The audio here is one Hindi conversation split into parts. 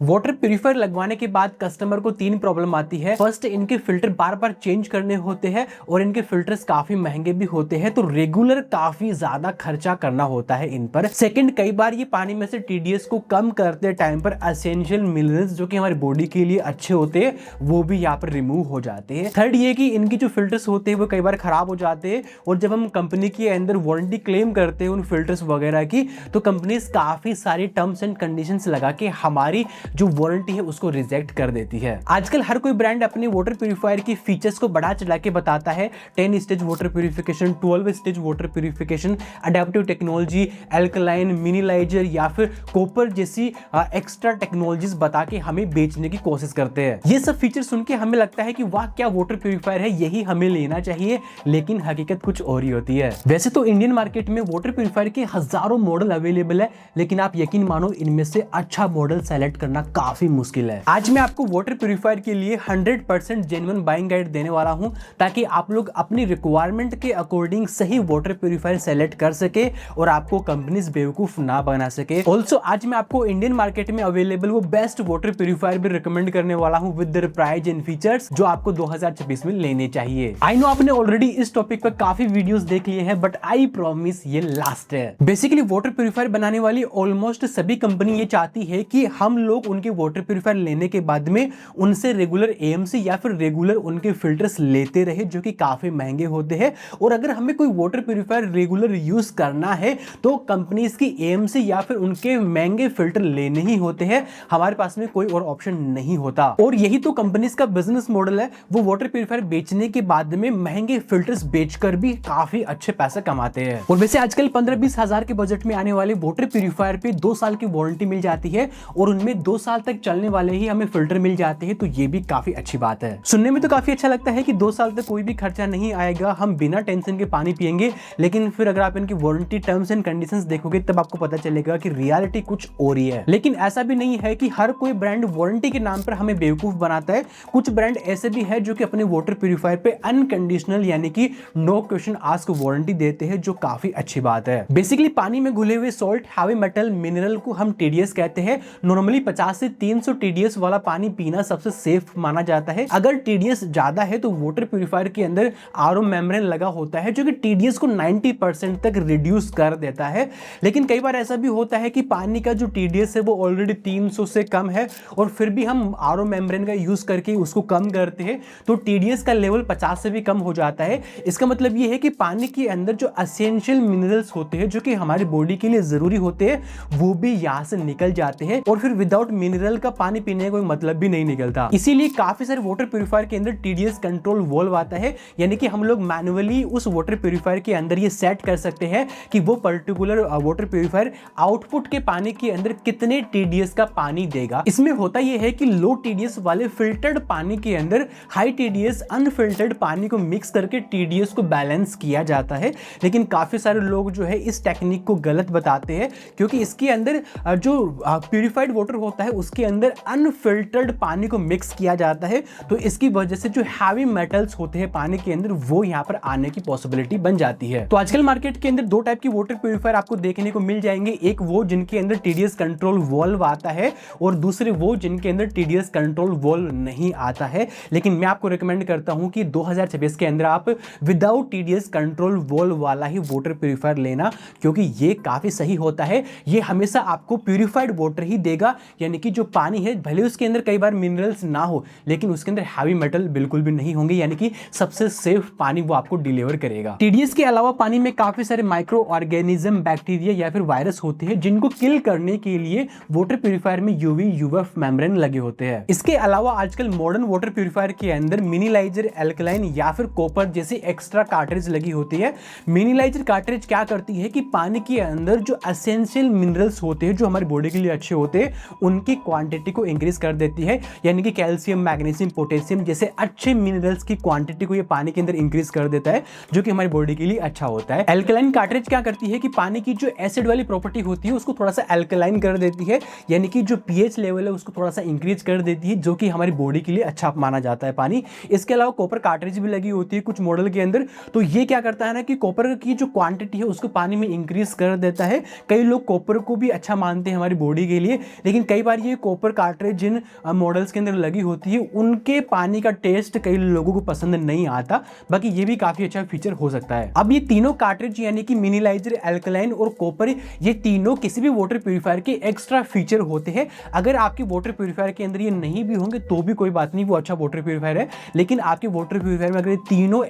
वाटर प्यूरिफायर लगवाने के बाद कस्टमर को 3 प्रॉब्लम आती है। फर्स्ट, इनके फिल्टर बार बार चेंज करने होते हैं और इनके फिल्टर्स काफी महंगे भी होते हैं, तो रेगुलर काफी ज्यादा खर्चा करना होता है इन पर। सेकंड, कई बार ये पानी में से टीडीएस को कम करते टाइम पर एसेंशियल मिनरल्स जो कि हमारी बॉडी के लिए अच्छे होते हैं वो भी यहाँ पर रिमूव हो जाते हैं। थर्ड, ये कि इनकी जो फिल्टर्स होते हैं वो कई बार खराब हो जाते हैं और जब हम कंपनी के अंदर वारंटी क्लेम करते हैं उन फिल्टर्स वगैरह की, तो कंपनीज काफी सारी टर्म्स एंड कंडीशंस लगा के हमारी जो वारंटी है उसको रिजेक्ट कर देती है। आजकल हर कोई ब्रांड अपने वाटर प्यूरिफायर की फीचर्स को बढ़ा चढ़ा के बताता है। 10 stage water purification, 12 stage water purification, adaptive technology, alkaline, mineralizer या फिर कॉपर जैसी एक्स्ट्रा टेक्नोलॉजीज बता के हमें बेचने की कोशिश करते हैं। ये सब फीचर सुन के हमें लगता है कि वाह क्या वाटर प्यूरिफायर है, यही हमें लेना चाहिए, लेकिन हकीकत कुछ और ही होती है। वैसे तो इंडियन मार्केट में वाटर प्यूरिफायर के हजारों मॉडल अवेलेबल है, लेकिन आप यकीन मानो इनमें से अच्छा मॉडल सेलेक्ट करना काफी मुश्किल है। आज मैं आपको वाटर प्यूरिफायर के लिए 100% जेन्युइन बाइंग गाइड देने वाला हूं, ताकि आप लोग अपनी रिक्वायरमेंट के अकॉर्डिंग सही वाटर प्यूरिफायर सेलेक्ट कर सके और आपको कंपनीज बेवकूफ ना बना सके। ऑल्सो आज मैं आपको इंडियन मार्केट में अवेलेबल वो बेस्ट वाटर प्यूरिफायर भी रिकमेंड करने वाला हूं with their price and features, जो आपको 2026 में लेने चाहिए। आई नो आपने ऑलरेडी इस टॉपिक पर काफी वीडियोस देख लिए हैं, बट आई प्रॉमिस ये लास्ट है। बेसिकली वाटर प्यूरिफायर बनाने वाली ऑलमोस्ट सभी कंपनी ये चाहती है कि हम लोग उनके वाटर प्यूरिफायर लेने के बाद में उनसे रेगुलर एएमसी या फिर रेगुलर उनके फिल्टर्स लेते रहे, जो कि काफी महंगे होते हैं। और अगर हमें कोई वाटर प्यूरिफायर रेगुलर यूज करना है तो कंपनीज की एएमसी या फिर उनके महंगे फिल्टर लेने ही होते हैं, हमारे पास में कोई और ऑप्शन नहीं होता। और यही तो कंपनीज का बिजनेस मॉडल है, वो वाटर प्यूरिफायर बेचने के बाद में महंगे फिल्टर्स बेचकर भी काफी अच्छे पैसे कमाते हैं। और वैसे आजकल 15-20 हजार के बजट में आने वाले वाटर प्यूरिफायर पे 2 साल की वारंटी मिल जाती है और उनमें 2 साल तक चलने वाले ही हमें फिल्टर मिल जाते हैं, तो ये भी काफी अच्छी बात है। सुनने में तो काफी अच्छा लगता है कि 2 साल तक कोई भी खर्चा नहीं आएगा, हम बिना टेंशन के पानी पिएंगे, लेकिन फिर अगर आप इनकी वारंटी टर्म्स एंड कंडीशंस देखोगे तब आपको पता चलेगा कि रियलिटी कुछ और ही है। लेकिन ऐसा भी नहीं है कि हर कोई ब्रांड वारंटी के नाम पर हमें बेवकूफ बनाता है। कुछ ब्रांड ऐसे भी है जो कि अपने वाटर प्यूरिफायर पे अनकंडीशनल यानी कि नो क्वेश्चन आस्क वारंटी देते हैं, जो काफी अच्छी बात है। बेसिकली पानी में घुले हुए सॉल्ट, हैवी मेटल, मिनरल को हम टीडीएस कहते हैं। नॉर्मली 50 से 300 टीडीएस वाला पानी पीना सबसे सेफ माना जाता है। अगर टीडीएस ज्यादा है तो वाटर प्यूरिफायर के अंदर आरओ मेम्ब्रेन लगा होता है, जो कि टीडीएस को 90% तक रिड्यूस कर देता है। लेकिन कई बार ऐसा भी होता है कि पानी का जो टीडीएस है वो ऑलरेडी 300 से कम है और फिर भी हम आरओ मेम्ब्रेन का यूज करके उसको कम करते हैं, तो टीडीएस का लेवल 50 से भी कम हो जाता है। इसका मतलब ये है कि पानी के अंदर जो एसेंशियल मिनरल्स होते हैं जो कि हमारी बॉडी के लिए जरूरी होते हैं, वो भी यहाँ से निकल जाते हैं और फिर विदाउट मिनरल का पानी पीने का कोई मतलब भी नहीं निकलता। इसीलिए काफी सारे वाटर प्यूरिफायर के अंदर टीडीएस कंट्रोल वाल्व आता है, यानी कि हम लोग मैन्युअली उस वाटर प्यूरिफायर के अंदर ये सेट कर सकते हैं कि वो पर्टिकुलर वाटर प्यूरिफायर आउटपुट के पानी के अंदर कितने टीडीएस का पानी देगा। इसमें होता यह है कि लो टीडीएस वाले फिल्टर्ड पानी के अंदर हाई टीडीएस अनफिल्टर्ड पानी को मिक्स करके टीडीएस को बैलेंस किया जाता है। लेकिन काफी सारे लोग जो है इस टेक्निक को गलत बताते हैं, क्योंकि इसके अंदर जो प्यूरिफाइड वाटर होता है उसके अंदर अनफिल्टर्ड पानी को मिक्स किया जाता है, तो इसकी वजह से जो हैवी मेटल्स होते हैं पानी के अंदर वो यहाँ पर आने की पॉसिबिलिटी बन जाती है। तो आजकल मार्केट के अंदर 2 टाइप की वाटर प्यूरिफायर आपको देखने को मिल जाएंगे, एक वो जिनके अंदर टीडीएस कंट्रोल वाल्व आता है और दूसरे वो जिनके अंदर टीडीएस कंट्रोल वाल्व नहीं आता है। लेकिन मैं आपको रिकमेंड करता हूं कि 2026 के अंदर आप विदाउट टीडीएस कंट्रोल वाल्व वाला ही वाटर प्यूरिफायर लेना, क्योंकि ये काफी सही होता है। ये हमेशा आपको प्यूरिफाइड वाटर ही देगा, यानी कि जो पानी है भले उसके अंदर कई बार मिनरल्स ना हो, लेकिन उसके अंदर हैवी मेटल बिल्कुल भी नहीं होंगे, यानी कि सबसे सेफ पानी वो आपको डिलीवर करेगा। टीडीएस के अलावा पानी में काफी सारे माइक्रो ऑर्गेनिज्म, बैक्टीरिया या फिर वायरस होते हैं जिनको किल करने के लिए वाटर प्यूरिफायर में यूवी यूएफ मेम्ब्रेन लगे होते हैं। इसके अलावा आजकल मॉडर्न वाटर प्यूरिफायर के अंदर मिनिलाइजर, एल्कलाइन या फिर कॉपर जैसी एक्स्ट्रा कार्ट्रिज लगी होती है। मिनिलाइजर कार्ट्रिज क्या करती है कि पानी के अंदर जो एसेंशियल मिनरल्स होते हैं जो हमारी बॉडी के लिए अच्छे होते हैं उनकी क्वांटिटी को इंक्रीज कर देती है, यानी कि कैल्शियम, मैग्नीशियम, पोटेशियम जैसे अच्छे मिनरल्स की क्वांटिटी को ये पानी के अंदर इंक्रीज कर देता है, जो कि हमारी बॉडी के लिए अच्छा होता है। एल्कलाइन कार्ट्रिज क्या करती है कि पानी की जो एसिड वाली प्रॉपर्टी होती है उसको थोड़ा सा एल्कलाइन कर देती है, यानी कि जो पीएच लेवल है उसको थोड़ा सा इंक्रीज कर देती है, जो कि हमारी बॉडी के लिए अच्छा माना जाता है पानी। इसके अलावा कॉपर कार्ट्रिज भी लगी होती है कुछ मॉडल के अंदर, तो ये क्या करता है ना कि कॉपर की जो क्वांटिटी है उसको पानी में इंक्रीज कर देता है। कई लोग कॉपर को भी अच्छा मानते हैं हमारी बॉडी के लिए, लेकिन कई बार ये कॉपर कार्ट्रिज जिन मॉडल्स के अंदर लगी होती है उनके पानी का टेस्ट कई लोगों को पसंद नहीं आता, बाकी ये भी काफी अच्छा फीचर हो सकता है। अब ये तीनों कार्ट्रिज यानी कि मिनिलाइजर, एल्कलाइन और कॉपर, ये तीनों किसी भी वाटर प्यूरिफायर के एक्स्ट्रा फीचर होते हैं। अगर आपके वाटर प्यूरिफायर के अंदर ये नहीं भी होंगे तो भी कोई बात नहीं, वो अच्छा वाटर प्यूरिफायर है। लेकिन आपके वाटर प्यूरिफायर में अगर ये तीनों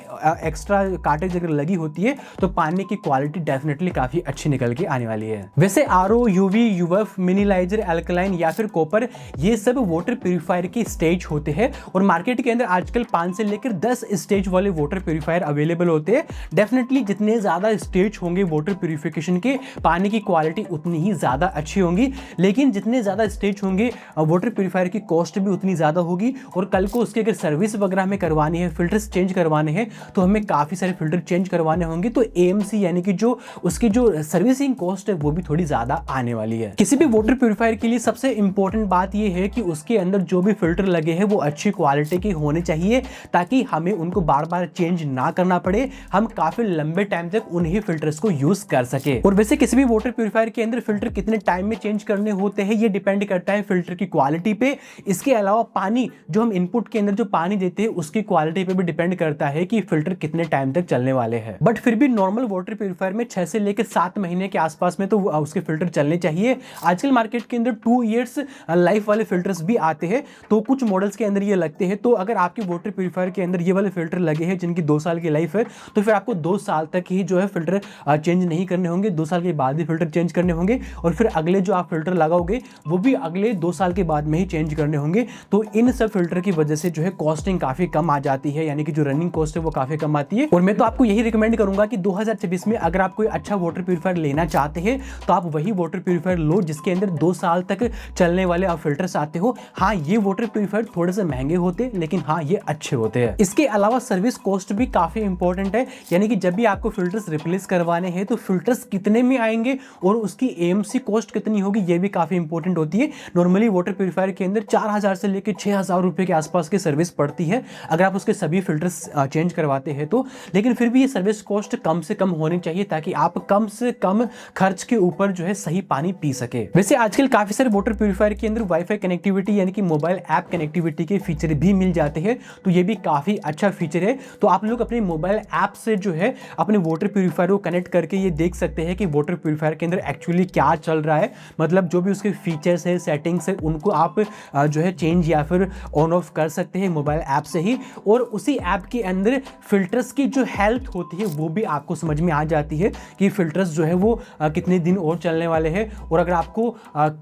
एक्स्ट्रा कार्ट्रिज अगर लगी होती है तो पानी की क्वालिटी डेफिनेटली काफी अच्छी निकल के आने वाली है। वैसे आरओ, यूवी, यूएफ, मिनिलाइजर, एल्कलाइन या फिर कॉपर, ये सब वाटर प्यूरिफायर के स्टेज होते हैं और मार्केट के अंदर आजकल 5 से लेकर 10 स्टेज वाले वाटर प्यूरिफायर अवेलेबल होते हैं। डेफिनेटली जितने ज्यादा स्टेज होंगे वाटर प्यूरिफिकेशन के, पानी की क्वालिटी उतनी ही ज्यादा अच्छी होंगी। लेकिन जितने ज्यादा स्टेज होंगे वाटर प्यूरिफायर की कॉस्ट भी उतनी ज्यादा होगी और कल को उसकी अगर सर्विस वगैरह में करवानी है, फिल्टर्स चेंज करवाने हैं तो हमें काफी सारे फिल्टर चेंज करवाने होंगे, तो एएमसी यानी कि जो उसकी जो सर्विसिंग कॉस्ट है वो भी थोड़ी ज्यादा आने वाली है। किसी भी वाटर प्यूरिफायर के लिए सबसे इंपॉर्टेंट बात यह है कि उसके अंदर जो भी फिल्टर लगे हैं वो अच्छी क्वालिटी के होने चाहिए ताकि हमें उनको बार बार चेंज ना करना पड़े, हम काफी लंबे टाइम तक उन्हीं फिल्टर्स को यूज कर सके। और वैसे किसी भी वाटर प्यूरिफायर के अंदर फिल्टर कितने टाइम में चेंज करने होते हैं ये डिपेंड करता है फिल्टर की क्वालिटी पे। इसके अलावा पानी जो हम इनपुट के अंदर जो पानी देते हैं उसकी क्वालिटी पे भी डिपेंड करता है कि फिल्टर कितने टाइम तक चलने वाले हैं। बट फिर भी नॉर्मल वाटर प्यूरिफायर में 6 से लेकर 7 महीने के आसपास में तो उसके फिल्टर चलने चाहिए। आजकल मार्केट के अंदर 2 इयर्स लाइफ वाले फिल्टर्स भी आते हैं, तो कुछ मॉडल्स के अंदर ये लगते हैं। तो अगर आपके वाटर प्यूरिफायर के अंदर ये वाले फिल्टर लगे हैं जिनकी 2 साल की लाइफ है तो फिर आपको 2 साल तक ही जो है फिल्टर चेंज नहीं करने होंगे, 2 साल के बाद ही फिल्टर चेंज करने होंगे और फिर अगले जो आप फिल्टर लगाओगे वो भी अगले 2 साल के बाद में ही चेंज करने होंगे। तो इन सब फिल्टर की वजह से जो है कॉस्टिंग काफी कम आ जाती है, यानी कि जो रनिंग कॉस्ट है वो काफी कम आती है। और मैं तो आपको यही रिकमेंड करूंगा कि 2026 में अगर आप कोई अच्छा वाटर प्यूरिफायर लेना चाहते हैं तो आप वही वाटर प्यूरिफायर लो जिसके अंदर 2 साल तक चलने वाले आप फिल्टर्स आते हो। हाँ, ये वाटर प्यूरिफायर थोड़े से महंगे होते हैं लेकिन हाँ ये अच्छे होते हैं। इसके अलावा सर्विस कॉस्ट भी काफी इंपॉर्टेंट है, यानी कि जब भी आपको फिल्टर्स रिप्लेस करवाने हैं तो फिल्टर्स कितने में आएंगे और उसकी एएमसी कॉस्ट कितनी होगी ये भी काफी इंपॉर्टेंट होती है। नॉर्मली वाटर प्यूरिफायर के अंदर 4000 से लेकर 6000 रुपए के आसपास की सर्विस पड़ती है अगर आप उसके सभी फिल्टर्स चेंज करवाते हैं तो। लेकिन फिर भी ये सर्विस कॉस्ट कम से कम होनी चाहिए ताकि आप कम से कम खर्च के ऊपर जो है सही पानी पी सके। वैसे आजकल काफी सारे वाटर प्यूरिफायर के अंदर वाईफाई कनेक्टिविटी यानी कि मोबाइल ऐप कनेक्टिविटी के फीचर भी मिल जाते हैं, तो ये भी काफी अच्छा फीचर है। तो आप लोग अपने मोबाइल ऐप से जो है अपने वाटर प्यूरिफायर को कनेक्ट करके ये देख सकते हैं कि वाटर प्यूरिफायर के अंदर एक्चुअली क्या चल रहा है, मतलब जो भी उसके फीचर्स है, सेटिंग्स है, उनको आप जो है चेंज या फिर ऑन ऑफ कर सकते हैं मोबाइल ऐप से ही। और उसी ऐप के अंदर फिल्टर्स की जो हेल्थ होती है वो भी आपको समझ में आ जाती है कि फिल्टर्स जो है वो कितने दिन और चलने वाले हैं। और अगर आपको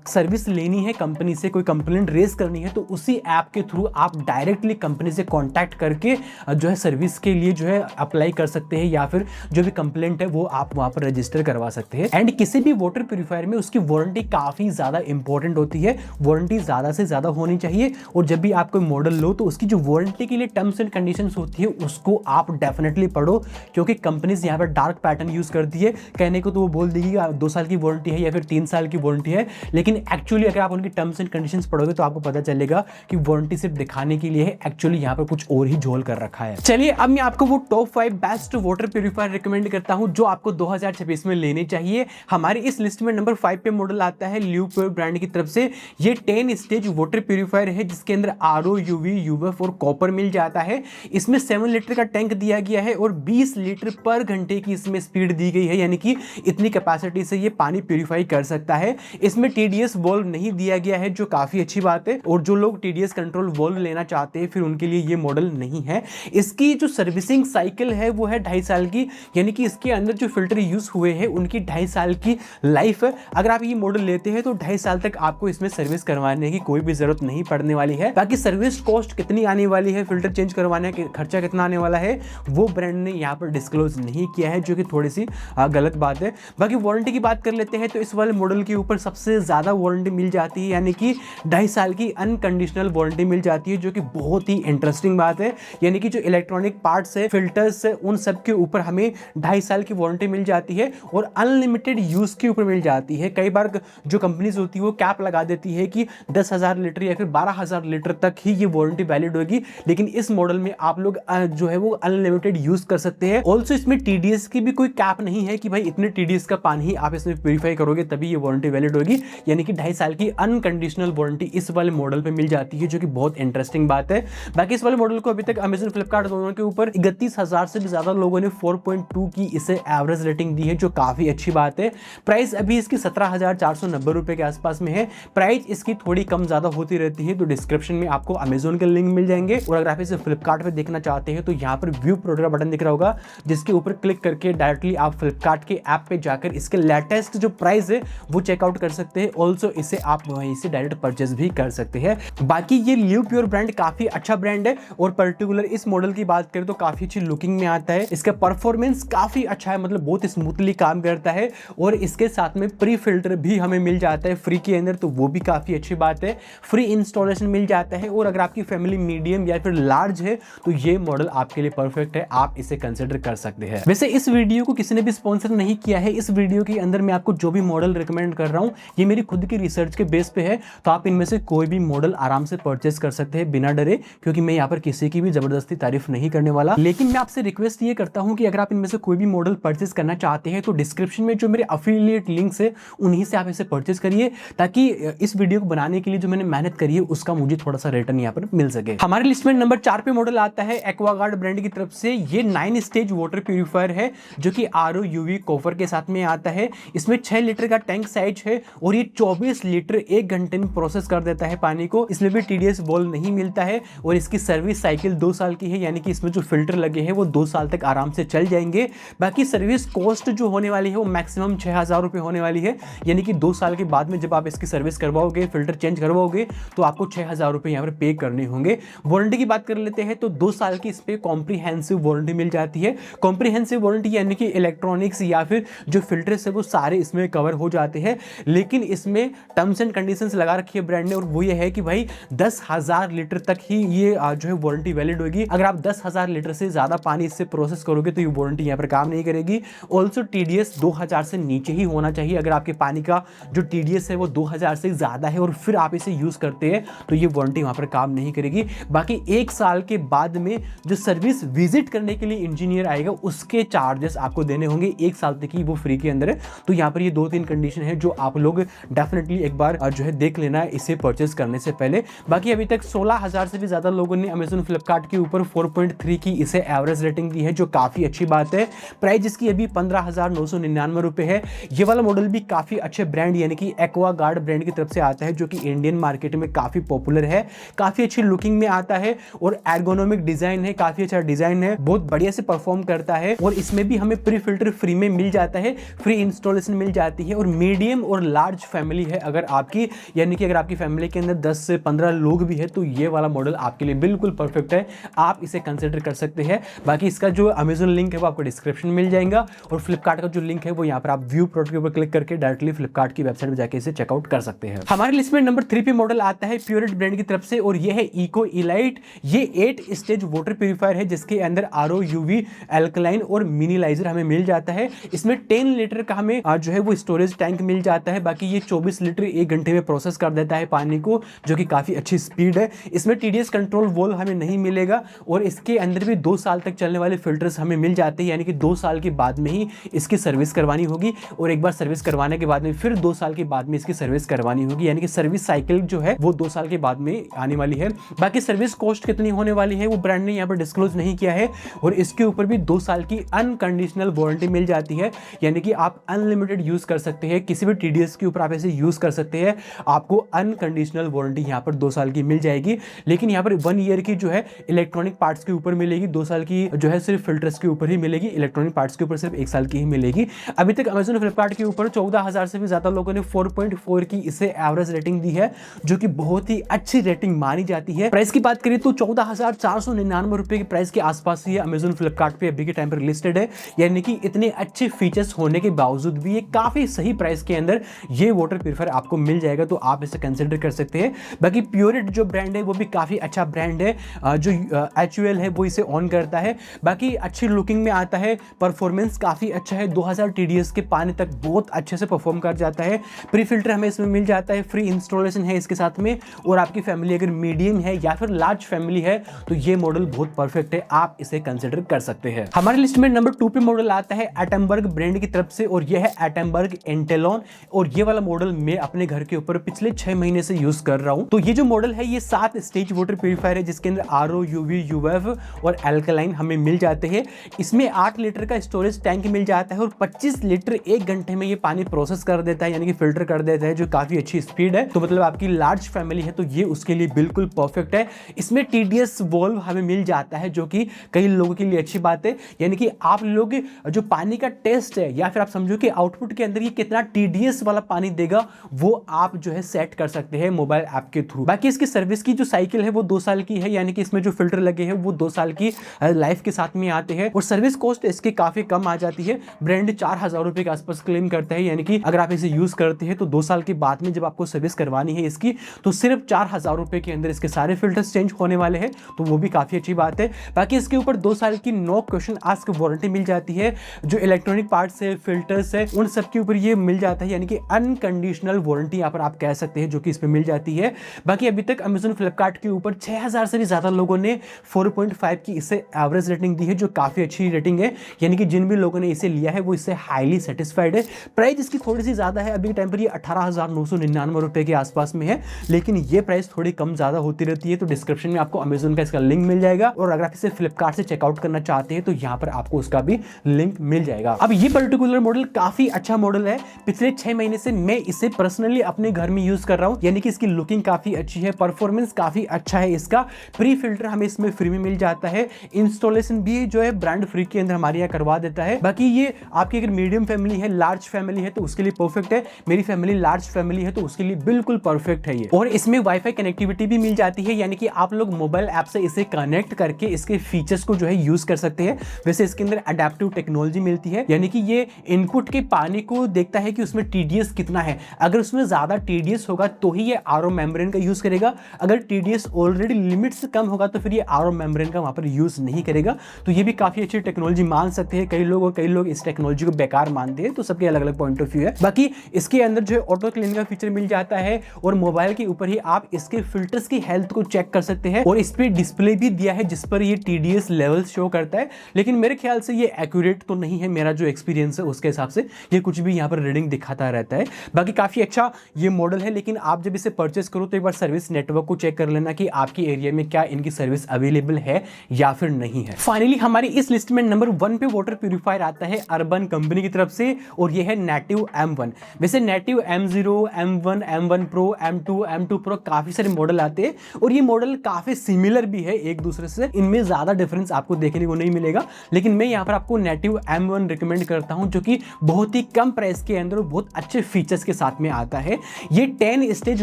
सर्विस लेनी है कंपनी से, कोई कंप्लेंट रेज करनी है तो उसी ऐप के थ्रू आप डायरेक्टली कंपनी से कांटेक्ट करके जो है सर्विस के लिए जो है अप्लाई कर सकते हैं या फिर जो भी कंप्लेंट है वो आप वहां पर रजिस्टर करवा सकते हैं। एंड किसी भी वाटर प्यूरिफायर में उसकी वारंटी काफी ज्यादा इंपॉर्टेंट होती है, वारंटी ज्यादा से ज्यादा होनी चाहिए। और जब भी आप कोई मॉडल लो तो उसकी जो वारंटी के लिए टर्म्स एंड कंडीशंस होती है उसको आप डेफिनेटली पढ़ो, क्योंकि कंपनीज यहाँ पर डार्क पैटर्न यूज करती है। कहने को तो वो बोल देगी 2 साल की वारंटी है या फिर 3 साल की वारंटी है, लेकिन एक्चुअली अगर आप उनकी टर्म्स एंड कंडीशंस पढ़ोगे तो आपको पता चलेगा कि वारंटी सिर्फ दिखाने के लिए है, एक्चुअली यहाँ पर कुछ और ही झोल कर रखा है। चलिए अब मैं आपको वो top 5 best water purifier recommend करता हूँ जो आपको 2026 में लेने चाहिए। हमारी इस लिस्ट में नंबर 5 पे मॉडल आता है ल्यूप्योर ब्रांड की तरफ से। ये 10 स्टेज वाटर प्यूरिफायर है जिसके अंदर आरओ, यूवी, यूएफ और कॉपर मिल जाता है। इसमें 7 लीटर का टैंक दिया गया है और 20 लीटर पर घंटे की इसमें स्पीड दी गई है, यानी कि इतनी कैपेसिटी से ये पानी प्यूरिफाई कर सकता है। इसमें टीडीएस वॉल्व नहीं दिया गया है जो काफी अच्छी बात है, और जो लोग टीडीएस कंट्रोल वॉल्व लेना चाहते हैं फिर उनके लिए ये मॉडल नहीं है। इसकी जो सर्विसिंग साइकिल है वो है 2.5 साल की, यानी कि इसके अंदर जो फिल्टर यूज हुए हैं उनकी 2.5 साल की लाइफ है। अगर आप ये मॉडल लेते हैं तो 2.5 साल तक आपको इसमें सर्विस करवाने की कोई भी जरूरत नहीं पड़ने वाली है। बाकी सर्विस कॉस्ट कितनी आने वाली है, फिल्टर चेंज करवाने का खर्चा कितना आने वाला है, वो ब्रांड ने यहाँ पर डिस्क्लोज नहीं किया है, जो कि थोड़ी सी गलत बात है। बाकी वारंटी की बात कर लेते हैं तो इस वाले मॉडल के ऊपर सबसे ज्यादा वारंटी मिल जाती है, यानी कि 2.5 साल की अनकंडीशनल वारंटी मिल जाती है, जो कि बहुत ही इंटरेस्टिंग बात है। यानी कि जो इलेक्ट्रॉनिक पार्ट्स है, फिल्टर्स है, उन सब के ऊपर हमें 2.5 साल की वारंटी मिल जाती है और अनलिमिटेड यूज के ऊपर मिल जाती है। कई बार जो कंपनीज होती है वो कैप लगा देती है कि 10,000 लीटर या फिर 12,000 लीटर तक ही ये वारंटी वैलिड होगी, लेकिन इस मॉडल में आप लोग जो है वो अनलिमिटेड यूज कर सकते हैं। ऑल्सो इसमें टीडीएस की भी कोई कैप नहीं है कि भाई इतने टीडीएस का पानी ही आप इसमें प्यूरिफाई करोगे तभी ये वारंटी वैलिड होगी, यानी कि 2.5 साल की की अनकंडीशनल वारंटी इस वाले मॉडल पे मिल जाती है, जो कि बहुत इंटरेस्टिंग बात है। बाकी इस वाले मॉडल को अभी तक अमेजन फ्लिपकार्ट दोनों के ऊपर 31,000 से भी ज्यादा लोगों ने 4.2 की इसे एवरेज रेटिंग दी है, जो काफी अच्छी बात है। प्राइस अभी इसकी 17,490 रुपए के आसपास में है। प्राइस इसकी थोड़ी कम ज्यादा होती रहती है, तो डिस्क्रिप्शन में आपको अमेजोन के लिंक मिल जाएंगे। और अगर आप इसे फ्लिपकार्ट पे देखना चाहते हैं तो यहाँ पर व्यू प्रोडक्ट का बटन दिख रहा होगा, जिसके ऊपर क्लिक करके डायरेक्टली आप फ्लिपकार्ट के ऐप पे जाकर इसके लेटेस्ट जो प्राइस है वो चेकआउट कर सकते हैं। ऑल्सो इसे आप वहीं से डायरेक्ट परचेज भी कर सकते हैं। बाकी ये लिव प्योर ब्रांड काफी अच्छा ब्रांड है, और पर्टिकुलर इस मॉडल की बात करें तो काफी अच्छी लुकिंग में आता है। इसका परफॉर्मेंस काफी अच्छा है, मतलब बहुत स्मूथली काम करता है। और इसके साथ में प्री फिल्टर भी हमें मिल जाता है फ्री के अंदर, तो वो भी काफी अच्छी बात है। फ्री इंस्टॉलेशन मिल जाता है। और अगर आपकी फैमिली मीडियम या फिर लार्ज है तो ये मॉडल आपके लिए परफेक्ट है, आप इसे कंसिडर कर सकते हैं। वैसे इस वीडियो को किसी ने भी स्पॉन्सर नहीं किया है। इस वीडियो के अंदर मैं आपको जो भी मॉडल रिकमेंड कर रहा हूं ये मेरी खुद की रिसर्च के बेस पे है, तो आप इनमें से कोई भी मॉडल आराम से परचेस कर सकते हैं बिना डरे, क्योंकि मैं यहाँ पर किसी की भी जबरदस्ती तारीफ नहीं करने वाला। लेकिन मैं आपसे रिक्वेस्ट ये करता हूं कि अगर आप इनमें से कोई भी मॉडल परचेस करना चाहते हैं तो डिस्क्रिप्शन में जो मेरे अफिलिएट लिंक्स है उन्हीं से आप इसे परचेस करिए, ताकि इस वीडियो को बनाने के लिए जो मैंने मेहनत करी है उसका मुझे थोड़ा सा रिटर्न यहाँ पर मिल सके। हमारे लिस्ट में नंबर 4 पे मॉडल आता है एक्वागार्ड ब्रांड की तरफ से। ये 9 स्टेज वाटर प्यूरिफायर है, जो कि RO UV कॉपर के साथ में आता है। इसमें 6 लीटर का टैंक साइज है, और ये 24 लीटर 1 घंटे में प्रोसेस कर देता है पानी को। इसमें भी TDS वॉल नहीं मिलता है, और इसकी सर्विस साइकिल 2 साल की है, यानी कि इसमें जो फिल्टर लगे हैं वो 2 साल तक आराम से चल जाएंगे। बाकी सर्विस कॉस्ट जो होने वाली है वो मैक्सिमम 6,000 रुपये होने वाली है, यानी कि 2 साल के बाद में जब आप इसकी सर्विस करवाओगे, फिल्टर चेंज करवाओगे, तो आपको 6,000 रुपये यहाँ पर पे करने होंगे। वारंटी की बात कर लेते हैं तो 2 साल की इस पे कॉम्प्रिहेंसिव वारंटी मिल जाती है। कॉम्प्रिहेंसिव वारंटी यानी कि इलेक्ट्रॉनिक्स या फिर जो फिल्टर्स है वो सारे इसमें कवर हो जाते हैं, लेकिन इसमें टर्म्स एंड कंडीशंस लगा रखी है ब्रांड ने, और वो ये है कि भाई 10,000 लीटर तक ही ये जो है वारंटी वैलिड होगी। अगर आप 10,000 लीटर से ज्यादा पानी इससे प्रोसेस करोगे तो ये वारंटी यहाँ पर काम नहीं करेगी। ऑल्सो TDS 2,000 से नीचे ही होना चाहिए। अगर आपके पानी का जो TDS है वो 2,000 से ज्यादा है और फिर आप इसे यूज करते हैं तो ये वारंटी वहां पर काम नहीं करेगी। बाकी 1 साल के बाद में जो सर्विस विजिट करने के लिए इंजीनियर आएगा उसके चार्जेस आपको देने होंगे। 1 साल तक ही वो फ्री के अंदर है। तो यहाँ पर ये 2-3 कंडीशन है जो आप लोग डेफिनेटली एक बार जो है देख लेना है इसे परचेस करने से पहले। बाकी अभी तक 16,000 से भी ज्यादा लोगों ने अमेजन फ्लिपकार्ट के ऊपर 4.3 की इसे एवरेज रेटिंग दी है, जो काफी अच्छी बात है। प्राइस इसकी अभी 15,999 रुपए है। ये वाला मॉडल भी काफी अच्छे ब्रांड यानी कि एक्वागार्ड ब्रांड की तरफ से आता है, जो कि इंडियन मार्केट में काफी पॉपुलर है। काफी अच्छी लुकिंग में आता है और एर्गोनॉमिक डिजाइन है, काफी अच्छा डिजाइन है, बहुत बढ़िया से परफॉर्म करता है। और इसमें भी हमें प्री फिल्टर फ्री में मिल जाता है, फ्री इंस्टॉलेशन मिल जाती है। और मीडियम और लार्ज फैमिली है अगर आपकी, यानी कि अगर आपकी फैमिली के अंदर 10 से 15 लोग भी है तो ये वाला मॉडल आपके लिए बिल्कुल परफेक्ट है, आप इसे कंसिडर कर सकते हैं। बाकी इसका जो अमेजन लिंक है वो आपको डिस्क्रिप्शन में मिल जाएगा, और फ्लिपकार्ट का जो लिंक है वो यहाँ पर आप व्यू प्रोडक्ट के ऊपर क्लिक करके डायरेक्टली फ्लिपकार्ट की वेबसाइट में जाके इसे चेकआउट कर सकते हैं। हमारे लिस्ट में नंबर 3 पे मॉडल आता है प्योरिट ब्रांड की तरफ से, और ये है इको इलाइट। ये 8 स्टेज वाटर प्यूरिफायर है, जिसके अंदर RO UV एल्कलाइन और मिनिलाइजर हमें मिल जाता है। इसमें 10 लीटर का हमें जो है वो स्टोरेज टैंक मिल जाता है। बाकी ये 24 लीटर 1 घंटे में प्रोसेस कर देता है पानी को, जो कि काफी अच्छी स्पीड है। इसमें TDS कंट्रोल वॉल्व हमें नहीं मिलेगा, और इसके अंदर भी 2 साल तक चलने वाले फिल्टर्स हमें मिल जाते हैं, यानी कि 2 साल के बाद में ही इसकी सर्विस करवानी होगी, और एक बार सर्विस करवाने के बाद में फिर 2 साल के बाद में इसकी सर्विस करवानी होगी, यानी कि सर्विस साइकिल जो है वो 2 साल के बाद में आने वाली है। बाकी सर्विस कॉस्ट कितनी होने वाली है वो ब्रांड ने यहाँ पर डिस्क्लोज नहीं किया है, और इसके ऊपर भी 2 साल की अनकंडीशनल वारंटी मिल जाती है, यानी कि आप अनलिमिटेड यूज कर सकते हैं, किसी भी TDS के ऊपर आप इसे यूज कर सकते हैं। आपको अनकंडीशनल वारंटी यहाँ पर 2 साल की मिल जाएगी, लेकिन यहाँ पर 1 ईयर की जो है इलेक्ट्रॉनिक पार्ट्स के ऊपर मिलेगी, 2 साल की जो है सिर्फ फिल्टर्स के ऊपर ही मिलेगी, इलेक्ट्रॉनिक पार्ट्स के ऊपर सिर्फ 1 साल की ही मिलेगी। अभी तक अमेजन फ्लिपकार्ट के ऊपर 14,000 से भी ज्यादा लोगों ने 4.4 की इसे एवरेज रेटिंग दी है, जो कि बहुत ही अच्छी रेटिंग मानी जाती है। प्राइस की बात करें तो 14,499 रुपए के प्राइस के आसपास ही अमेजन फ्लिपकार्ट पे अभी के टाइम पर लिस्टेड है, यानी कि इतने अच्छे फीचर्स होने के बावजूद भी ये काफी सही प्राइस के अंदर ये वाटर प्यूरिफायर आपको मिल जाएगा, तो आप इसे कंसिडर कर सकते हैं। बाकी प्योरिट जो ब्रांड है वो भी काफी अच्छा ब्रांड है, जो HUL है वो इसे ऑन करता है। बाकी अच्छी लुकिंग में आता है, परफॉर्मेंस काफी अच्छा है, 2000 TDS के पानी तक बहुत अच्छे से परफॉर्म कर जाता है। प्री फिल्टर हमें इसमें मिल जाता है, फ्री इंस्टॉलेशन है इसके साथ में, और आपकी फैमिली अगर मीडियम है या फिर लार्ज फैमिली है तो ये मॉडल बहुत परफेक्ट है, आप इसे कंसिडर कर सकते हैं। हमारे लिस्ट में नंबर 2 पे मॉडल आता है एटमबर्ग ब्रांड की तरफ से, और यह है एटमबर्ग एंटेलॉन। और ये वाला मॉडल मैं अपने घर घर के ऊपर पिछले 6 महीने से यूज कर रहा हूं। तो ये जो मॉडल है ये 7 स्टेज वाटर प्यूरिफायर है, जिसके अंदर RO, UV, UF और एल्कलाइन हमें मिल जाते हैं। इसमें 8 लीटर का स्टोरेज टैंक मिल जाता है और 25 लीटर 1 घंटे में ये पानी प्रोसेस कर देता है, यानी कि फिल्टर कर देता है, जो काफी अच्छी स्पीड है। तो मतलब आपकी लार्ज फैमिली है तो ये उसके लिए बिल्कुल परफेक्ट है। इसमें TDS वॉल्व हमें मिल जाता है, जो कि कई लोगों के लिए अच्छी बात है, यानी कि आप लोग जो पानी का टेस्ट है या फिर आप समझो कि आउटपुट के अंदर ये कितना TDS वाला पानी देगा वो आप जो है सेट कर सकते हैं मोबाइल ऐप के थ्रू। बाकी इसकी सर्विस की जो साइकिल है वो 2 साल की है, यानी कि इसमें जो फिल्टर लगे हैं वो 2 साल की लाइफ के साथ में आते हैं और सर्विस कॉस्ट इसकी काफी कम आ जाती है। ब्रांड 4000 रुपए के आसपास क्लेम करता है, यानी कि अगर आप इसे यूज करते हैं तो 2 साल के बाद में जब आपको सर्विस करवानी है इसकी तो सिर्फ 4000 रुपए के अंदर इसके सारे फिल्टर्स चेंज होने वाले हैं, तो वो भी काफी अच्छी बात है। बाकी इसके ऊपर 2 साल की नो क्वेश्चन आस्क वारंटी मिल जाती है। जो इलेक्ट्रॉनिक पार्ट्स है, फिल्टर्स है, उन सब के ऊपर ये मिल जाता है, यानी कि अनकंडीशनल वारंटी यहाँ पर आप कह सकते हैं, जो कि इसमें मिल जाती है। बाकी अभी तक अमेज़न फ्लिपकार्ट के ऊपर 6000 से भी ज्यादा लोगों ने 4.5 की इसे एवरेज रेटिंग दी है, जो काफी अच्छी रेटिंग है, यानी कि जिन भी लोगों ने इसे लिया है वो इससे हाईली सेटिस्फाइड है। प्राइस इसकी थोड़ी सी ज्यादा है, अभी के टाइम पर ये 18,999 रुपए के आसपास में है, लेकिन ये प्राइस थोड़ी कम ज्यादा होती रहती है। तो डिस्क्रिप्शन में आपको अमेज़न का इसका लिंक मिल जाएगा और अगर आप इसे फ्लिपकार्ट से चेकआउट करना चाहते हैं तो यहाँ पर आपको उसका भी लिंक मिल जाएगा। अब ये पर्टिकुलर मॉडल काफी अच्छा मॉडल है, पिछले 6 महीने से मैं इसे पर्सनली अपने घर में यूज कर रहा हूँ, यानी कि इसकी लुकिंग काफी अच्छी है, परफॉर्मेंस काफी अच्छा है। इसका प्री फिल्टर हमें इसमें फ्री में मिल जाता है, इंस्टॉलेशन भी जो है ब्रांड फ्री के अंदर हमारे यहाँ करवा देता है। बाकी ये आपकी अगर मीडियम फैमिली है, लार्ज फैमिली है तो उसके लिए परफेक्ट है। मेरी फैमिली लार्ज फैमिली है तो उसके लिए बिल्कुल परफेक्ट है ये। और इसमें वाईफाई कनेक्टिविटी भी मिल जाती है, यानी कि आप लोग मोबाइल ऐप से इसे कनेक्ट करके इसके फीचर्स को जो है यूज कर सकते हैं। वैसे इसके अंदर अडेप्टिव टेक्नोलॉजी मिलती है, यानी कि ये इनपुट के पानी को देखता है कि उसमें TDS कितना है। अगर उसमें ज्यादा TDS होगा तो ही ये RO मेम्ब्रेन का यूज करेगा, अगर TDS ऑलरेडी लिमिट से कम होगा तो फिर ये RO मेम्ब्रेन का वहां पर यूज नहीं करेगा। तो ये भी काफी अच्छी टेक्नोलॉजी मान सकते हैं कई लोग, और कई लोग इस टेक्नोलॉजी को बेकार मानते हैं, तो सबके अलग अलग पॉइंट ऑफ व्यू है। बाकी इसके अंदर जो है ऑटो क्लीन का फीचर मिल जाता है और मोबाइल के ऊपर ही आप इसके फिल्टर्स की हेल्थ को चेक कर सकते हैं और इस पे डिस्प्ले भी दिया है जिस पर ये TDS लेवल शो करता है, लेकिन मेरे ख्याल से ये एक्यूरेट तो नहीं है। मेरा जो एक्सपीरियंस है उसके हिसाब से ये कुछ भी यहाँ पर रीडिंग दिखाता रहता है। बाकी काफी अच्छा ये मॉडल है, लेकिन आप जब इसे परचेस करो तो एक बार सर्विस नेटवर्क को चेक कर लेना कि आपकी एरिया में क्या इनकी सर्विस अवेलेबल है या फिर नहीं है। फाइनली हमारी इस लिस्ट में नंबर 1 पे वाटर प्यूरिफायर आता है अर्बन कंपनी की तरफ से और ये है नेटिव M1। वैसे native M0, M1, M1 Pro, M2, M2 Pro काफी सारे मॉडल आते हैं और ये मॉडल काफी सिमिलर भी है एक दूसरे से, इनमें ज्यादा डिफरेंस आपको देखने को नहीं मिलेगा। लेकिन मैं यहाँ पर आपको नेटिव M1 रिकमेंड करता हूँ, जो कि बहुत ही कम प्राइस के अंदर बहुत अच्छे फीचर्स के साथ में आता है। ये 10 स्टेज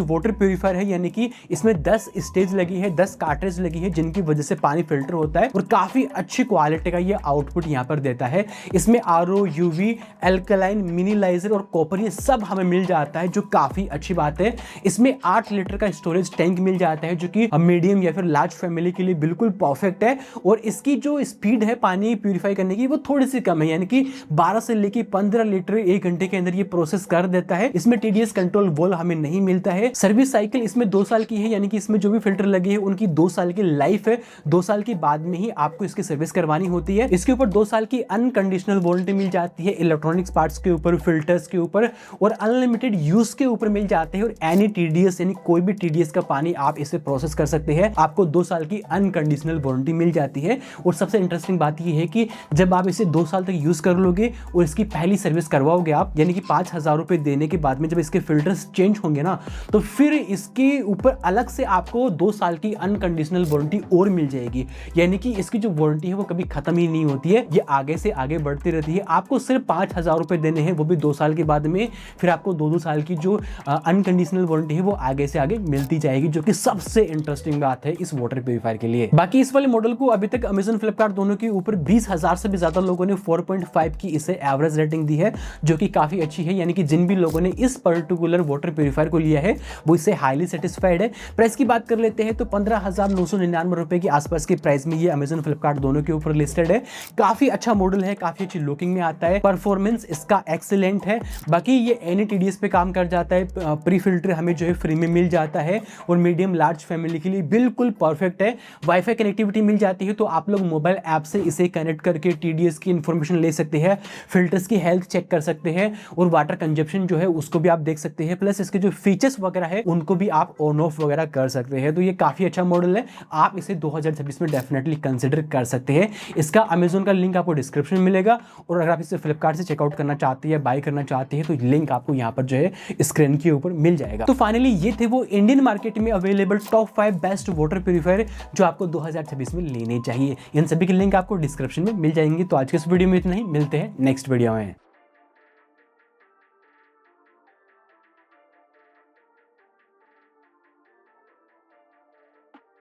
वाटर प्यूरिफायर है, यानी कि इसमें 10 स्टेज लगी है, 10 कार्ट्रिज लगी है, जिनकी वजह से पानी फिल्टर होता है और काफी अच्छी क्वालिटी का ये आउटपुट यहाँ पर देता है। इसमें RO, UV, एल्कलाइन, मिनिलाइजर और कॉपर ये सब हमें मिल जाता है, जो काफी अच्छी बात है। इसमें 8 लीटर का स्टोरेज टैंक मिल जाता है, जो कि मीडियम या फिर लार्ज फैमिली के लिए बिल्कुल परफेक्ट है। और इसकी जो स्पीड है पानी प्यूरिफाई करने की वो थोड़ी सी कम है, यानी कि 12 से लेके 15 लीटर 1 घंटे के अंदर ये प्रोसेस कर देता है। इसमें TDS कंट्रोल वॉल्व हमें नहीं मिलता है। सर्विस साइकिल इसमें 2 साल की है, यानी कि इसमें जो भी फिल्टर लगे हैं उनकी 2 साल की लाइफ है, 2 साल के बाद में ही आपको इसकी सर्विस करवानी होती है। इसके ऊपर 2 साल की अनकंडीशनल वारंटी मिल जाती है, इलेक्ट्रॉनिक्स पार्ट्स के ऊपर, फिल्टर्स के ऊपर और अनलिमिटेड यूज के ऊपर मिल जाते हैं। और एनी TDS यानी कोई भी TDS का पानी आप इसे प्रोसेस कर सकते हैं। आपको 2 साल की अनकंडीशनल वारंटी मिल जाती है। और सबसे इंटरेस्टिंग बात यह है कि जब आप इसे 2 साल तक यूज कर लोगे और इसकी पहली सर्विस करवाओगे आप, यानी कि 5000 रुपए देने के बाद में जब इसके फिल्टर्स चेंज होंगे ना, तो फिर इसके ऊपर अलग से आपको 2 साल की अनकंडीशनल वारंटी और मिल जाएगी। यानी कि इसकी जो वारंटी है वो कभी खत्म ही नहीं होती है, ये आगे से आगे बढ़ती रहती है। आपको सिर्फ 5000 रुपए देने हैं, वो भी 2 साल के बाद में। फिर आपको 2 साल की जो अनकंडीशनल वारंटी है वो आगे से आगे मिलती जाएगी, जो कि सबसे इंटरेस्टिंग बात है इस वाटर प्यूरिफायर के लिए। बाकी इस वाले मॉडल को अभी तक अमेज़न, फ्लिपकार्ट दोनों के ऊपर 20,000 से भी ज्यादा लोगों ने 4.5 की इसे एवरेज रेटिंग दी है, जो कि काफी अच्छी है। यानी कि जिन भी लोगों ने इस पर्टिकुलर वाटर प्यूरिफायर को लिया है वो इससे हाईली सेटिस्फाइड है। प्राइस की बात कर लेते हैं तो 15,999 रुपए के आसपास के प्राइस में ये अमेज़न, फ्लिपकार्ट दोनों के ऊपर लिस्टेड है। काफी अच्छा मॉडल है, काफी अच्छी लुकिंग में आता है, परफॉर्मेंस इसका एक्सीलेंट है। बाकी ये एनी TDS पे काम कर जाता है, प्री फिल्टर हमें जो है फ्री में मिल जाता है और मीडियम लार्ज फैमिली के लिए बिल्कुल परफेक्ट है। वाईफाई कनेक्टिविटी मिल जाती है, तो आप लोग मोबाइल ऐप से इसे कनेक्ट करके TDS की इंफॉर्मेशन ले सकते हैं, फिल्टर्स की हेल्थ चेक कर सकते हैं और वाटर कंजप्शन जो है उसको भी आप देख सकते सकते हैं, प्लस इसके जो फीचर्स वगैरह है उनको भी आप ऑन ऑफ वगैरह कर सकते हैं। तो ये काफी अच्छा मॉडल है, आप इसे 2026 में डेफिनेटली कंसिडर कर सकते हैं। इसका अमेजोन का लिंक आपको डिस्क्रिप्शन में मिलेगा, और अगर आप इसे फ्लिपकार्ट से चेकआउट करना चाहते हैं, बाय करना चाहते हैं, तो लिंक आपको यहाँ पर जो है स्क्रीन के ऊपर मिल जाएगा। तो फाइनली ये थे वो इंडियन मार्केट में available top 5 best water purifier जो आपको 2026 में लेने चाहिए। इन सभी के लिंक आपको डिस्क्रिप्शन में मिल जाएंगे। तो आज के इस वीडियो में इतना ही, मिलते हैं नेक्स्ट वीडियो में।